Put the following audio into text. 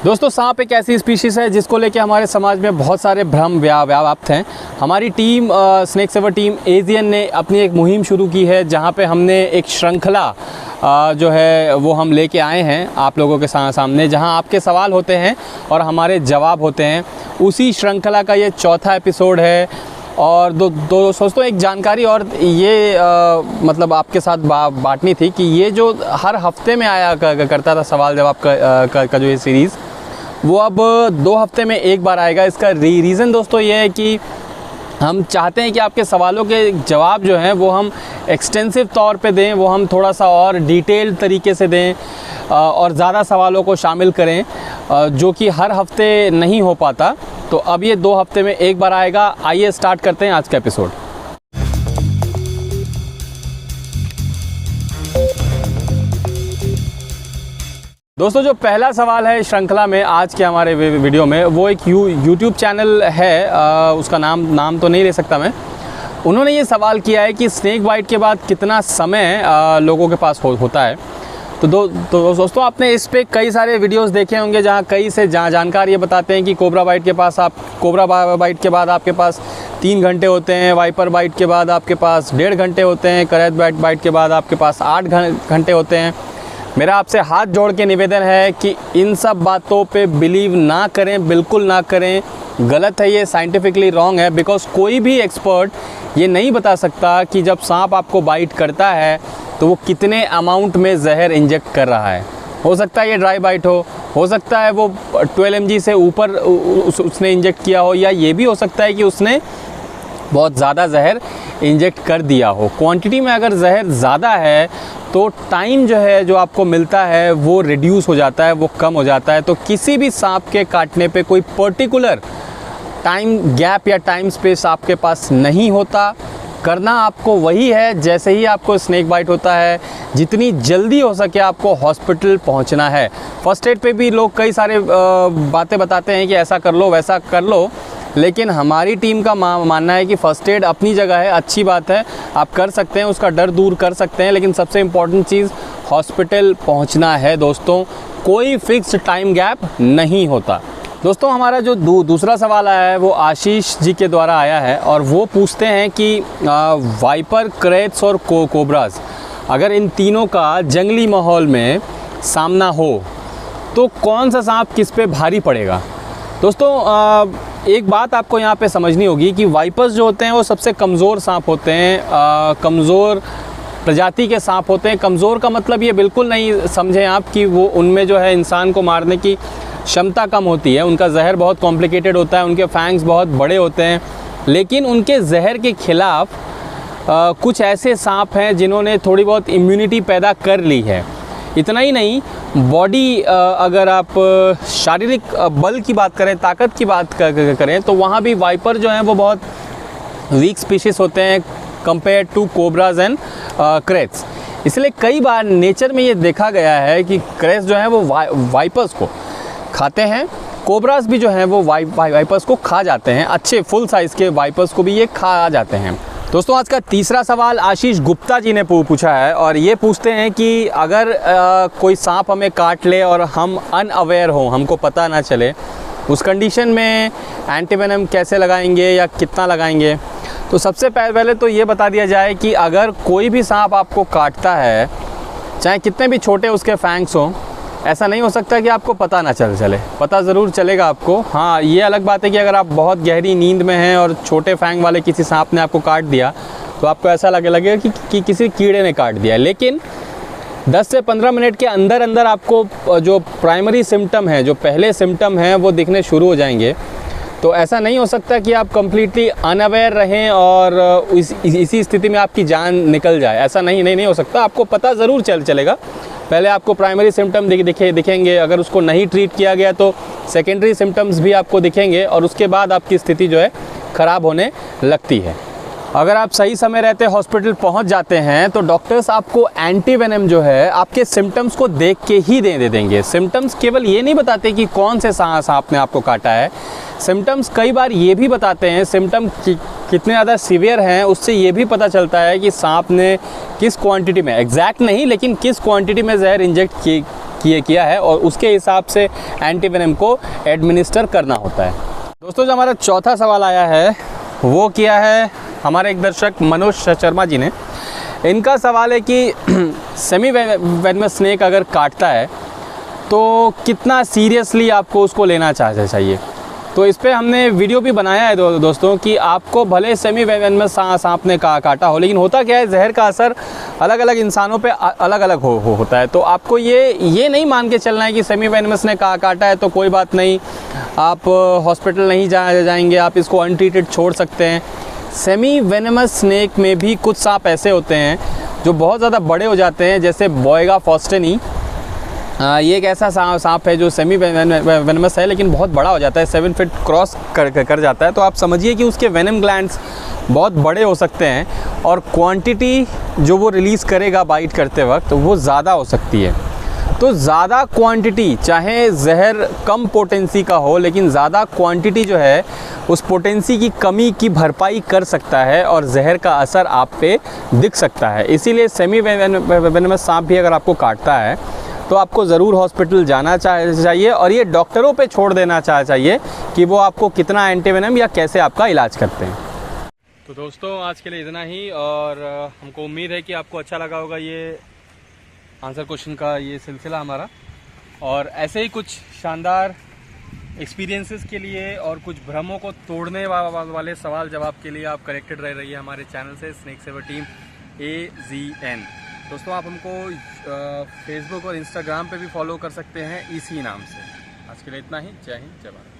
दोस्तों सांप एक ऐसी स्पीशीज़ है जिसको लेके हमारे समाज में बहुत सारे भ्रम व्याप्त हैं। हमारी टीम स्नेक सेवर टीम एजियन ने अपनी एक मुहिम शुरू की है जहां पे हमने एक श्रृंखला जो है वो हम लेके आए हैं आप लोगों के सामने, जहां आपके सवाल होते हैं और हमारे जवाब होते हैं। उसी श्रृंखला का ये चौथा एपिसोड है। और दोस्तों एक जानकारी और ये मतलब आपके साथ बांटनी थी कि ये जो हर हफ्ते में आया करता था सवाल जवाब का जो ये सीरीज़, वो अब 2 हफ्ते में एक बार आएगा। इसका रीज़न दोस्तों ये है कि हम चाहते हैं कि आपके सवालों के जवाब जो हैं वो हम एक्सटेंसिव तौर पे दें, वो हम थोड़ा सा और डिटेल तरीके से दें और ज़्यादा सवालों को शामिल करें, जो कि हर हफ्ते नहीं हो पाता। तो अब ये 2 हफ्ते में एक बार आएगा। आइए स्टार्ट करते हैं आज का एपिसोड। दोस्तों जो पहला सवाल है श्रृंखला में आज के हमारे वीडियो में, वो एक यूट्यूब चैनल है, उसका नाम तो नहीं ले सकता मैं। उन्होंने ये सवाल किया है कि स्नेक बाइट के बाद कितना समय लोगों के पास होता है। तो दोस्तों आपने इस पे कई सारे वीडियोस देखे होंगे जहाँ कई से जानकार ये बताते हैं कि कोबरा बाइट के बाद आपके पास 3 घंटे होते हैं, वाइपर बाइट के बाद आपके पास 1.5 घंटे होते हैं, करैत बाइट के बाद आपके पास 8 घंटे होते हैं। मेरा आपसे हाथ जोड़ के निवेदन है कि इन सब बातों पे बिलीव ना करें, बिल्कुल ना करें। गलत है, ये साइंटिफिकली रॉन्ग है। बिकॉज कोई भी एक्सपर्ट ये नहीं बता सकता कि जब सांप आपको बाइट करता है तो वो कितने अमाउंट में जहर इंजेक्ट कर रहा है। हो सकता है ये ड्राई बाइट हो सकता है वो 12 mg से ऊपर उसने इंजेक्ट किया हो, या ये भी हो सकता है कि उसने बहुत ज़्यादा जहर इंजेक्ट कर दिया हो। क्वांटिटी में अगर जहर ज़्यादा है तो टाइम जो है जो आपको मिलता है वो रिड्यूस हो जाता है, वो कम हो जाता है। तो किसी भी सांप के काटने पे कोई पर्टिकुलर टाइम गैप या टाइम स्पेस आपके पास नहीं होता। करना आपको वही है, जैसे ही आपको स्नेक बाइट होता है जितनी जल्दी हो सके आपको हॉस्पिटल पहुंचना है। फर्स्ट एड पे भी लोग कई सारे बातें बताते हैं कि ऐसा कर लो वैसा कर लो, लेकिन हमारी टीम का मानना है कि फ़र्स्ट एड अपनी जगह है, अच्छी बात है, आप कर सकते हैं, उसका डर दूर कर सकते हैं, लेकिन सबसे इम्पॉर्टेंट चीज़ हॉस्पिटल पहुंचना है। दोस्तों कोई फिक्स टाइम गैप नहीं होता। दोस्तों हमारा जो दूसरा सवाल आया है वो आशीष जी के द्वारा आया है और वो पूछते हैं कि वाइपर, क्रेट्स और कोबराज, अगर इन तीनों का जंगली माहौल में सामना हो तो कौन सा सांप किस पे भारी पड़ेगा। दोस्तों एक बात आपको यहाँ पे समझनी होगी कि वाइपर्स जो होते हैं वो सबसे कमज़ोर सांप होते हैं, कमज़ोर प्रजाति के सांप होते हैं। कमज़ोर का मतलब ये बिल्कुल नहीं समझें आप कि वो उनमें जो है इंसान को मारने की क्षमता कम होती है। उनका जहर बहुत कॉम्प्लिकेटेड होता है, उनके फैंग्स बहुत बड़े होते हैं, लेकिन उनके जहर के ख़िलाफ़ कुछ ऐसे सांप हैं जिन्होंने थोड़ी बहुत इम्यूनिटी पैदा कर ली है। इतना ही नहीं, बॉडी अगर आप शारीरिक बल की बात करें, ताकत की बात करें, तो वहाँ भी वाइपर जो हैं वो बहुत वीक स्पीशीज़ होते हैं compare to cobras and kraits. इसलिए कई बार नेचर में ये देखा गया है कि क्रेट्स जो हैं वो वाइपर्स को खाते हैं, कोबराज भी जो हैं वो वाइपर्स को खा जाते हैं। अच्छे फुल साइज़ के वाइपर्स को भी ये खा जाते हैं। दोस्तों आज का तीसरा सवाल आशीष गुप्ता जी ने पूछा है और ये पूछते हैं कि अगर कोई सांप हमें काट ले और हम अनअवेयर हों, हमको पता ना चले, उस कंडीशन में एंटीवेनम कैसे लगाएंगे या कितना लगाएंगे। तो सबसे पहले तो ये बता दिया जाए कि अगर कोई भी सांप आपको काटता है, चाहे कितने भी छोटे उसके फैंग्स हों, ऐसा नहीं हो सकता कि आपको पता ना चले। पता ज़रूर चलेगा आपको। हाँ, ये अलग बात है कि अगर आप बहुत गहरी नींद में हैं और छोटे फैंग वाले किसी सांप ने आपको काट दिया तो आपको ऐसा लगेगा कि किसी कीड़े ने काट दिया। लेकिन 10 से 15 मिनट के अंदर अंदर आपको जो प्राइमरी सिम्टम है, जो पहले सिम्टम हैं, वो दिखने शुरू हो जाएंगे। तो ऐसा नहीं हो सकता कि आप कम्प्लीटली अनअवेयर रहें और इसी स्थिति में आपकी जान निकल जाए। ऐसा नहीं हो सकता। आपको पता ज़रूर चलेगा। पहले आपको प्राइमरी सिम्टम दिखेंगे, अगर उसको नहीं ट्रीट किया गया तो सेकेंडरी सिम्टम्स भी आपको दिखेंगे और उसके बाद आपकी स्थिति जो है ख़राब होने लगती है। अगर आप सही समय रहते हॉस्पिटल पहुंच जाते हैं तो डॉक्टर्स आपको एंटीवेनम जो है आपके सिम्टम्स को देख के ही दे देंगे। सिम्टम्स केवल ये नहीं बताते कि कौन से सांप ने आपको काटा है, सिम्टम्स कई बार ये भी बताते हैं, सिम्टम कितने ज़्यादा सीवियर हैं उससे ये भी पता चलता है कि सांप ने किस क्वांटिटी में, एग्जैक्ट नहीं लेकिन किस क्वांटिटी में जहर इंजेक्ट किया है और उसके हिसाब से एंटीवेनम को एडमिनिस्टर करना होता है। दोस्तों जो हमारा चौथा सवाल आया है वो किया है हमारे एक दर्शक मनोज शर्मा जी ने। इनका सवाल है कि सेमी वेनमस स्नेक अगर काटता है तो कितना सीरियसली आपको उसको लेना चाहिए। तो इस पे हमने वीडियो भी बनाया है दोस्तों कि आपको भले सेमी वेनमस सांप ने काटा हो, लेकिन होता क्या है, जहर का असर अलग अलग इंसानों पे अलग अलग होता है। तो आपको ये नहीं मान के चलना है कि सेमी वेनमस ने काटा है तो कोई बात नहीं, आप हॉस्पिटल नहीं जाएंगे, आप इसको अनट्रीटेड छोड़ सकते हैं। सेमी वेनमस स्नेक में भी कुछ सांप ऐसे होते हैं जो बहुत ज़्यादा बड़े हो जाते हैं, जैसे बोएगा फॉस्टेनी। ये एक ऐसा सांप है जो सेमी वेनमस है लेकिन बहुत बड़ा हो जाता है, 7 फीट क्रॉस कर जाता है। तो आप समझिए कि उसके वेनम ग्लैंड्स बहुत बड़े हो सकते हैं और क्वांटिटी जो वो रिलीज़ करेगा बाइट करते वक्त वो ज़्यादा हो सकती है। तो ज़्यादा क्वांटिटी, चाहे जहर कम पोटेंसी का हो लेकिन ज़्यादा क्वांटिटी जो है उस पोटेंसी की कमी की भरपाई कर सकता है और जहर का असर आप पे दिख सकता है। इसीलिए सेमी वेनमस सांप भी अगर आपको काटता है तो आपको ज़रूर हॉस्पिटल जाना चाहिए और ये डॉक्टरों पे छोड़ देना चाहिए कि वो आपको कितना एंटीवेनम या कैसे आपका इलाज करते हैं। तो दोस्तों आज के लिए इतना ही, और हमको उम्मीद है कि आपको अच्छा लगा होगा ये आंसर क्वेश्चन का ये सिलसिला हमारा। और ऐसे ही कुछ शानदार एक्सपीरियंसेस के लिए और कुछ भ्रमों को तोड़ने वाले सवाल जवाब के लिए आप कनेक्टेड रहिए हमारे चैनल से, स्नेक सेवर टीम AZN। दोस्तों आप हमको फेसबुक और इंस्टाग्राम पे भी फॉलो कर सकते हैं इसी नाम से। आज के लिए इतना ही। जय हिंद, जय भारत।